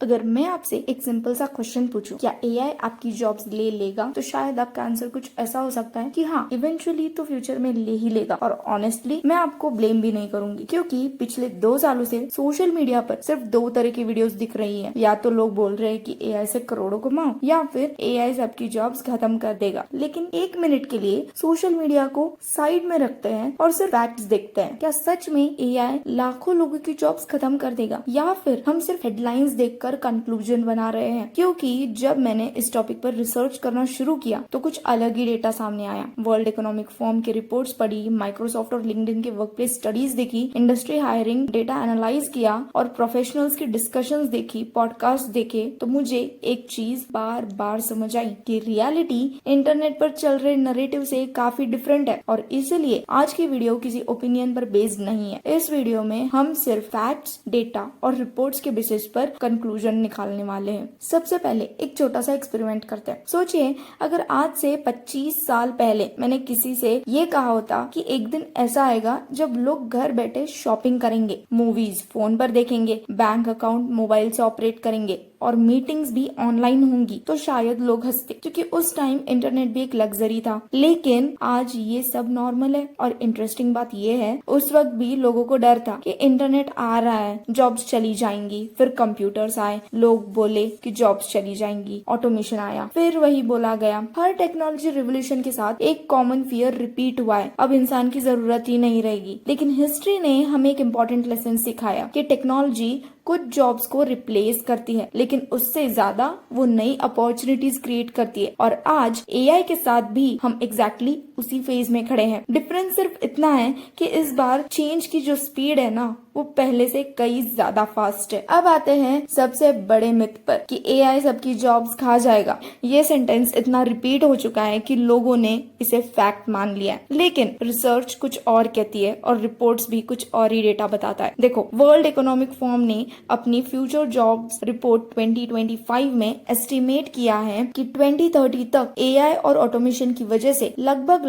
अगर मैं आपसे एक सिंपल सा क्वेश्चन पूछूं, क्या एआई आपकी जॉब्स ले लेगा, तो शायद आपका आंसर कुछ ऐसा हो सकता है कि हाँ, इवेंचुअली तो फ्यूचर में ले ही लेगा। और ऑनेस्टली मैं आपको ब्लेम भी नहीं करूंगी, क्योंकि पिछले 2 सालों से सोशल मीडिया पर सिर्फ 2 तरह की वीडियोस दिख रही है। या तो लोग बोल रहे हैं कि एआई से करोड़ों कमाओ, या फिर एआई सबकी जॉब्स खत्म कर देगा। लेकिन 1 मिनट के लिए सोशल मीडिया को साइड में रखते हैं और सिर्फ फैक्ट्स देखते हैं। क्या सच में एआई लाखों लोगों की जॉब्स खत्म कर देगा, या फिर हम सिर्फ हेडलाइंस देखकर कंक्लूजन बना रहे हैं? क्योंकि जब मैंने इस टॉपिक पर रिसर्च करना शुरू किया तो कुछ अलग ही डेटा सामने आया। वर्ल्ड इकोनॉमिक फोरम की रिपोर्ट्स पढ़ी, माइक्रोसॉफ्ट और लिंक्डइन के वर्कप्लेस स्टडीज देखी, इंडस्ट्री हायरिंग डेटा एनालाइज किया और प्रोफेशनल्स की डिस्कशंस देखी, पॉडकास्ट देखे, तो मुझे एक चीज बार बार समझ आई कि रियलिटी इंटरनेट पर चल रहे नरेटिव से काफी डिफरेंट है। और इसलिए आज की वीडियो किसी ओपिनियन पर बेस्ड नहीं है। इस वीडियो में हम सिर्फ फैक्ट्स, डेटा और रिपोर्ट्स के बेसिस पर कंक्लूजन निकालने वाले हैं। सबसे पहले एक छोटा सा एक्सपेरिमेंट करते हैं। सोचिए, अगर आज से 25 साल पहले मैंने किसी से ये कहा होता कि एक दिन ऐसा आएगा जब लोग घर बैठे शॉपिंग करेंगे, मूवीज फोन पर देखेंगे, बैंक अकाउंट मोबाइल से ऑपरेट करेंगे और मीटिंग्स भी ऑनलाइन होंगी, तो शायद लोग हंसते, क्योंकि उस टाइम इंटरनेट भी एक लग्जरी था। लेकिन आज ये सब नॉर्मल है। और इंटरेस्टिंग बात ये है, उस वक्त भी लोगों को डर था कि इंटरनेट आ रहा है, जॉब्स चली जाएंगी। फिर कंप्यूटर्स आए, लोग बोले कि जॉब्स चली जाएंगी, ऑटोमेशन आया, फिर वही बोला गया। हर टेक्नोलॉजी रिवोल्यूशन के साथ एक कॉमन फियर रिपीट हुआ है, अब इंसान की जरूरत ही नहीं रहेगी। लेकिन हिस्ट्री ने हमें एक इम्पोर्टेंट लेसन सिखाया कि टेक्नोलॉजी कुछ जॉब्स को रिप्लेस करती है, लेकिन उससे ज्यादा वो नई अपॉर्चुनिटीज क्रिएट करती है। और आज एआई के साथ भी हम एग्जैक्टली उसी फेज में खड़े हैं। डिफरेंस सिर्फ इतना है कि इस बार चेंज की जो स्पीड है ना, वो पहले से कई ज्यादा फास्ट है। अब आते हैं सबसे बड़े मिथ पर कि एआई सबकी जॉब्स खा जाएगा। ये सेंटेंस इतना रिपीट हो चुका है कि लोगों ने इसे फैक्ट मान लिया है। लेकिन रिसर्च कुछ और कहती है और रिपोर्ट्स भी कुछ और ही डेटा बताता है। देखो, वर्ल्ड इकोनॉमिक फोरम ने अपनी फ्यूचर जॉब्स रिपोर्ट 2025 में एस्टिमेट किया है कि 2030 तक एआई और ऑटोमेशन की वजह से लगभग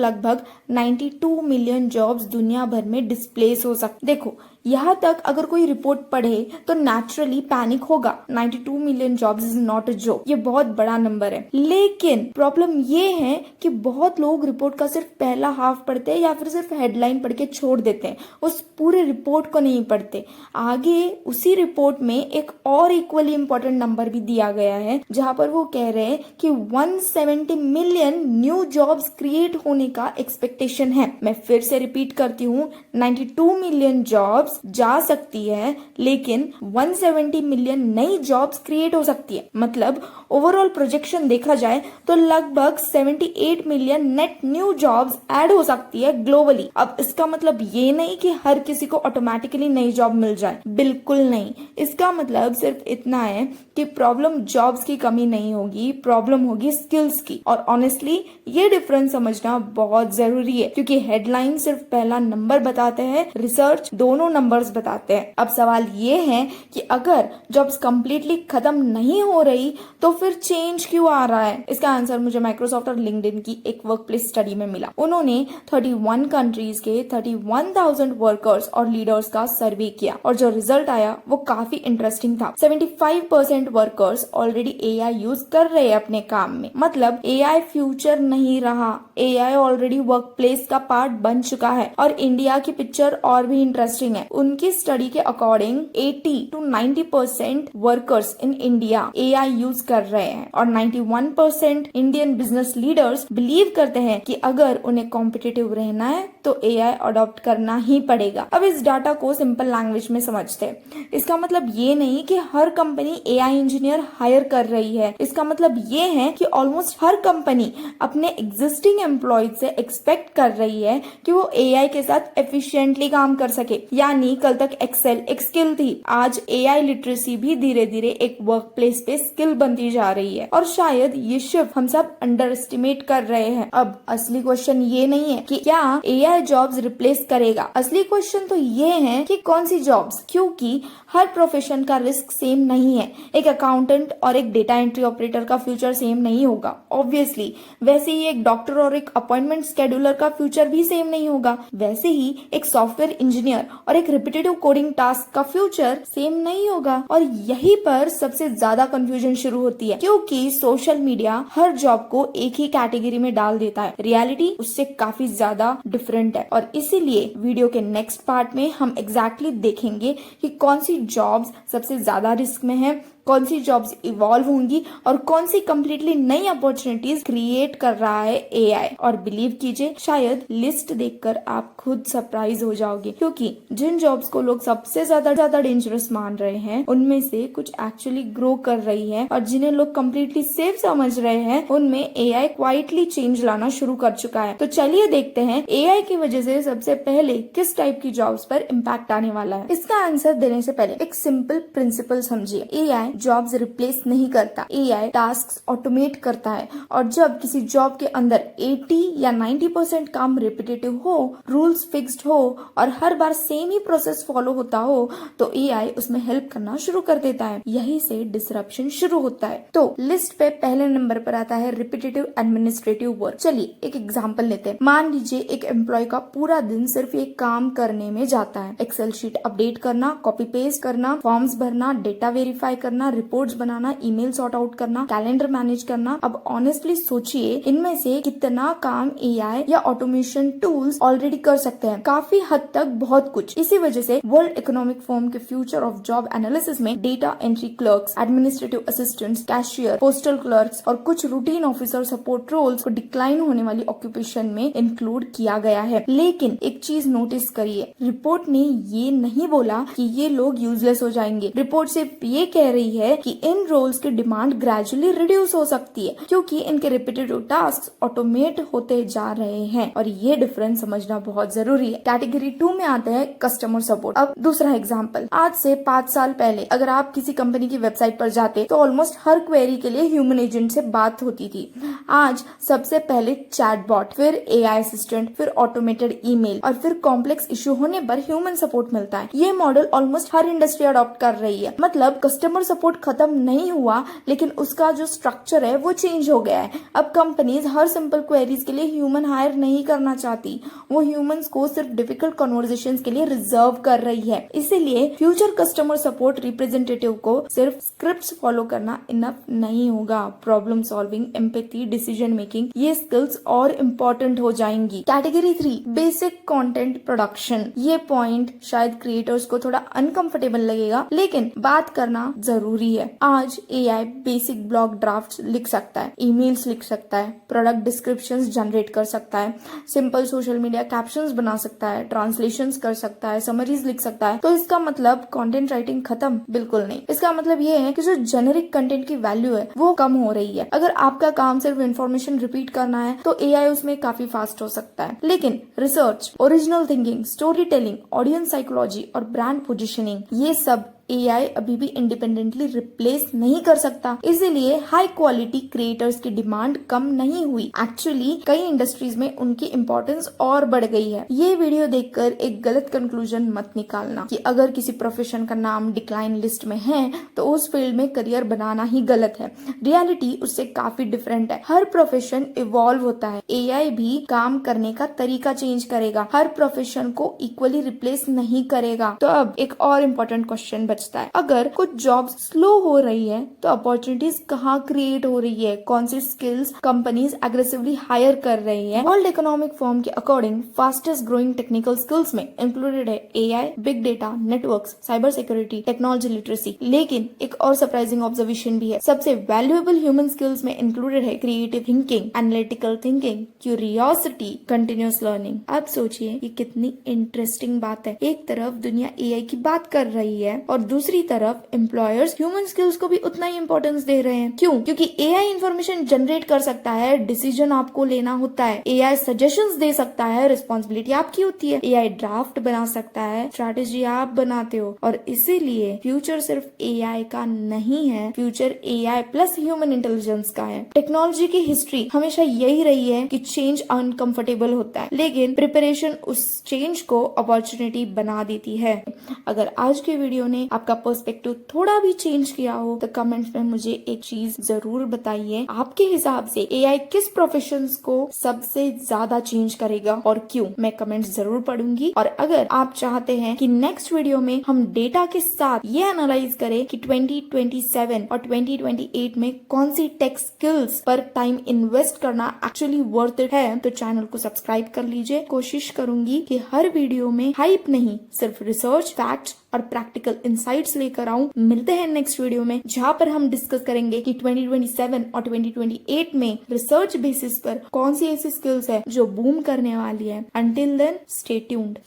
92 मिलियन जॉब्स दुनिया भर में डिस्प्लेस हो सकते। देखो, यहाँ तक अगर कोई रिपोर्ट पढ़े तो नेचुरली पैनिक होगा। 92 million jobs is not a joke, ये बहुत बड़ा नंबर है। लेकिन प्रॉब्लम ये है कि बहुत लोग रिपोर्ट का सिर्फ पहला हाफ पढ़ते हैं या फिर सिर्फ हेडलाइन पढ़ के छोड़ देते हैं, उस पूरे रिपोर्ट को नहीं पढ़ते। आगे उसी रिपोर्ट में एक और इक्वली इम्पोर्टेंट नंबर भी दिया गया है, जहाँ पर वो कह रहे हैं कि 170 मिलियन न्यू जॉब्स क्रिएट होने का एक्सपेक्टेशन है। मैं फिर से रिपीट करती हूँ, 92 मिलियन जॉब्स जा सकती है, लेकिन 170 मिलियन नई जॉब्स क्रिएट हो सकती है। मतलब ओवरऑल प्रोजेक्शन देखा जाए तो लगभग 78 million net new jobs add हो सकती है ग्लोबली। अब इसका मतलब ये नहीं कि हर किसी को ऑटोमेटिकली नई जॉब मिल जाए, बिल्कुल नहीं। इसका मतलब सिर्फ इतना है कि प्रॉब्लम जॉब्स की कमी नहीं होगी, प्रॉब्लम होगी स्किल्स की। और ऑनेस्टली ये डिफरेंस समझना बहुत जरूरी है, क्योंकि हेडलाइन सिर्फ पहला नंबर बताते हैं, रिसर्च दोनों नंबर्स बताते हैं। अब सवाल ये है कि अगर जॉब्स कंप्लीटली खत्म नहीं हो रही तो फिर चेंज क्यों आ रहा है? इसका आंसर मुझे माइक्रोसॉफ्ट और लिंक्डइन की एक वर्कप्लेस स्टडी में मिला। उन्होंने 31 कंट्रीज के 31,000 वर्कर्स और लीडर्स का सर्वे किया और जो रिजल्ट आया वो काफी इंटरेस्टिंग था। 75% वर्कर्स ऑलरेडी एआई यूज कर रहे हैं अपने काम में। मतलब एआई फ्यूचर नहीं रहा, एआई ऑलरेडी वर्कप्लेस का पार्ट बन चुका है। और इंडिया की पिक्चर और भी इंटरेस्टिंग है। उनकी स्टडी के according 80 to 90% workers in India AI use कर रहे हैं और 91% इंडियन बिजनेस लीडर्स बिलीव करते हैं कि अगर उन्हें कॉम्पिटिटिव रहना है तो एआई अडॉप्ट करना ही पड़ेगा। अब इस डाटा को सिंपल लैंग्वेज में समझते हैं। इसका मतलब ये नहीं कि हर कंपनी एआई इंजीनियर हायर कर रही है। इसका मतलब ये है कि ऑलमोस्ट हर कंपनी अपने एग्जिस्टिंग एम्प्लॉयज से एक्सपेक्ट कर रही है कि वो एआई के साथ एफिशिएंटली काम कर सके। यानी कल तक एक्सेल एक स्किल थी, आज एआई लिटरेसी भी धीरे धीरे एक वर्क प्लेस पे स्किल बनती जा रही है। और शायद ये शिफ्ट हम सब अंडर एस्टिमेट कर रहे हैं। अब असली क्वेश्चन ये नहीं है कि क्या एआई जॉब्स रिप्लेस करेगा, असली क्वेश्चन तो ये है कि कौन सी जॉब्स, क्योंकि हर प्रोफेशन का रिस्क सेम नहीं है। एक अकाउंटेंट और एक डेटा एंट्री ऑपरेटर का फ्यूचर सेम नहीं होगा ऑब्वियसली। वैसे ही एक डॉक्टर और एक अपॉइंटमेंट शेड्यूलर का फ्यूचर भी सेम नहीं होगा। वैसे ही एक सॉफ्टवेयर इंजीनियर और एक रिपीटेटिव कोडिंग टास्क का फ्यूचर सेम नहीं होगा। और यहीं पर सबसे ज्यादा कंफ्यूजन शुरू होती है, क्योंकि सोशल मीडिया हर जॉब को एक ही कैटेगरी में डाल देता है। रियलिटी उससे काफी ज्यादा डिफरेंट है। और इसीलिए वीडियो के नेक्स्ट पार्ट में हम एग्जैक्टली देखेंगे कि कौन सी जॉब्स सबसे ज्यादा रिस्क में है, कौन सी जॉब्स इवॉल्व होंगी और कौन सी कंप्लीटली नई अपॉर्चुनिटीज क्रिएट कर रहा है एआई। और बिलीव कीजिए, शायद लिस्ट देखकर आप खुद सरप्राइज हो जाओगे, क्योंकि जिन जॉब्स को लोग सबसे ज्यादा डेंजरस मान रहे हैं उनमें से कुछ एक्चुअली ग्रो कर रही है, और जिन्हें लोग कंप्लीटली सेफ समझ रहे हैं उनमें एआई क्वाइटली चेंज लाना शुरू कर चुका है। तो चलिए देखते हैं एआई की वजह से सबसे पहले किस टाइप की जॉब्स पर इम्पैक्ट आने वाला है। इसका आंसर देने से पहले एक सिंपल प्रिंसिपल समझिए। एआई जॉब्स रिप्लेस नहीं करता, एआई टास्क्स ऑटोमेट करता है। और जब किसी जॉब के अंदर 80 या 90% काम रिपीटेटिव हो, रूल्स फिक्स्ड हो और हर बार सेम ही प्रोसेस फॉलो होता हो, तो एआई उसमें हेल्प करना शुरू कर देता है। यही से डिसरप्शन शुरू होता है। तो लिस्ट पे पहले नंबर पर आता है रिपीटेटिव एडमिनिस्ट्रेटिव वर्क। चलिए एक एग्जांपल लेते हैं। मान लीजिए एक एम्प्लॉय का पूरा दिन सिर्फ एक काम करने में जाता है, एक्सेल शीट अपडेट करना, कॉपी पेस्ट करना, फॉर्म्स भरना, डेटा वेरीफाई करना, रिपोर्ट्स बनाना, ईमेल सॉर्ट आउट करना, कैलेंडर मैनेज करना। अब ऑनेस्टली सोचिए, इनमें से कितना काम एआई या ऑटोमेशन टूल्स ऑलरेडी कर सकते हैं। काफी हद तक बहुत कुछ। इसी वजह से वर्ल्ड इकोनॉमिक फोरम के फ्यूचर ऑफ जॉब एनालिसिस में data entry clerks, administrative assistants, cashier, postal clerks और कुछ रूटीन ऑफिसर सपोर्ट रोल्स को डिक्लाइन होने वाली ऑक्यूपेशन में इंक्लूड किया गया है। लेकिन एक चीज नोटिस करिए, रिपोर्ट ने ये नहीं बोला कि ये लोग यूजलेस हो जाएंगे। रिपोर्ट सिर्फ ये कह रही है कि इन रोल्स की डिमांड ग्रेजुअली रिड्यूस हो सकती है, क्योंकि इनके रिपीटेटिव टास्क ऑटोमेट होते जा रहे हैं। और ये डिफरेंस समझना बहुत जरूरी है। कैटेगरी 2 में आता है कस्टमर सपोर्ट। अब दूसरा एग्जांपल, आज से 5 साल पहले अगर आप किसी कंपनी की वेबसाइट पर जाते तो ऑलमोस्ट हर क्वेरी के लिए ह्यूमन एजेंट से बात होती थी। आज सबसे पहले चैटबॉट, फिर एआई असिस्टेंट, फिर ऑटोमेटेड ईमेल और फिर कॉम्प्लेक्स इश्यू होने पर ह्यूमन सपोर्ट मिलता है। ये मॉडल ऑलमोस्ट हर इंडस्ट्री अडॉप्ट कर रही है। मतलब कस्टमर सपोर्ट खत्म नहीं हुआ, लेकिन उसका जो स्ट्रक्चर है वो चेंज हो गया है। अब कंपनीज हर सिंपल क्वेरीज के लिए ह्यूमन हायर नहीं करना चाहती, वो ह्यूमंस को सिर्फ डिफिकल्ट कन्वर्सेशंस के लिए रिजर्व कर रही है। इसीलिए फ्यूचर कस्टमर सपोर्ट रिप्रेजेंटेटिव को सिर्फ स्क्रिप्ट्स फॉलो करना इनफ नहीं होगा। Problem solving, empathy, decision making, ये स्किल्स और इम्पोर्टेंट हो जाएंगी। Category 3 basic content production. ये पॉइंट शायद क्रिएटर्स को थोड़ा अनकंफर्टेबल लगेगा, लेकिन बात करना जरूरी है। आज एआई बेसिक ब्लॉग ड्राफ्ट्स लिख सकता है, ईमेल्स लिख सकता है, प्रोडक्ट डिस्क्रिप्शंस जनरेट कर सकता है, सिंपल सोशल मीडिया कैप्शंस बना सकता है, ट्रांसलेशंस कर सकता है, समरीज लिख सकता है। तो इसका मतलब कंटेंट राइटिंग खत्म? बिल्कुल नहीं। इसका मतलब ये है कि जो जेनेरिक कंटेंट की वैल्यू है वो कम हो रही है। अगर आपका काम सिर्फ इन्फॉर्मेशन रिपीट करना है तो एआई उसमें काफी फास्ट हो सकता है, लेकिन research, original thinking, story telling, audience psychology और ब्रांड पोजिशनिंग, ये सब एआई अभी भी इंडिपेंडेंटली रिप्लेस नहीं कर सकता। इसीलिए हाई क्वालिटी क्रिएटर्स की डिमांड कम नहीं हुई, एक्चुअली कई इंडस्ट्रीज में उनकी इम्पोर्टेंस और बढ़ गई है। ये वीडियो देखकर एक गलत कंक्लूजन मत निकालना कि अगर किसी प्रोफेशन का नाम डिक्लाइन लिस्ट में है तो उस फील्ड में करियर बनाना ही गलत है। रियलिटी उससे काफी डिफरेंट है। हर प्रोफेशन इवॉल्व होता है, एआई भी काम करने का तरीका चेंज करेगा, हर प्रोफेशन को इक्वली रिप्लेस नहीं करेगा। तो अब एक और इम्पोर्टेंट क्वेश्चन बचता है, अगर कुछ जॉब्स स्लो हो रही है तो अपॉर्चुनिटीज कहाँ क्रिएट हो रही है, कौन सी स्किल्स कंपनीज एग्रेसिवली हायर कर रही है। वर्ल्ड इकोनॉमिक फोरम के according fastest growing technical skills में इंक्लूडेड है AI, big data, networks, cyber security, technology literacy. लेकिन एक और सरप्राइजिंग ऑब्जर्वेशन भी है, सबसे वैल्यूएबल ह्यूमन स्किल्स में इंक्लूडेड है creative thinking, analytical thinking, curiosity, continuous learning. आप सोचिए ये कितनी इंटरेस्टिंग बात है। एक तरफ दुनिया एआई की बात कर रही है और दूसरी तरफ एम्प्लॉयर्स ह्यूमन स्किल्स को भी उतना ही इंपॉर्टेंस दे रहे हैं। क्यों? क्योंकि एआई इंफॉर्मेशन जनरेट कर सकता है, डिसीजन आपको लेना होता है, एआई सजेशंस दे सकता है, रिस्पॉन्सिबिलिटी आपकी होती है, एआई ड्राफ्ट बना सकता है, स्ट्रैटेजी आप बनाते हो। और इसीलिए फ्यूचर सिर्फ एआई का नहीं है, future AI plus human intelligence का है। टेक्नोलॉजी की हिस्ट्री हमेशा यही रही है कि चेंज अनकंफर्टेबल होता है, लेकिन प्रिपरेशन उस चेंज को अपॉर्चुनिटी बना देती है। अगर आज के वीडियो ने आपका पर्सपेक्टिव थोड़ा भी चेंज किया हो तो कमेंट्स में मुझे एक चीज जरूर बताइए, आपके हिसाब से एआई किस प्रोफेशंस को सबसे ज्यादा चेंज करेगा और क्यों। मैं कमेंट्स जरूर पढ़ूंगी। और अगर आप चाहते हैं कि नेक्स्ट वीडियो में हम डेटा के साथ ये एनालाइज करें कि 2027 और 2028 में कौन सी टेक स्किल्स पर टाइम इन्वेस्ट करना एक्चुअली वर्थ इट है, तो चैनल को सब्सक्राइब कर लीजिए। कोशिश करूंगी कि हर वीडियो में हाइप नहीं, सिर्फ रिसर्च, फैक्ट्स और प्रैक्टिकल इंसाइट्स लेकर आऊं। मिलते हैं नेक्स्ट वीडियो में, जहां पर हम डिस्कस करेंगे कि 2027 और 2028 में रिसर्च बेसिस पर कौन सी ऐसी स्किल्स है जो बूम करने वाली है। Until then, stay tuned.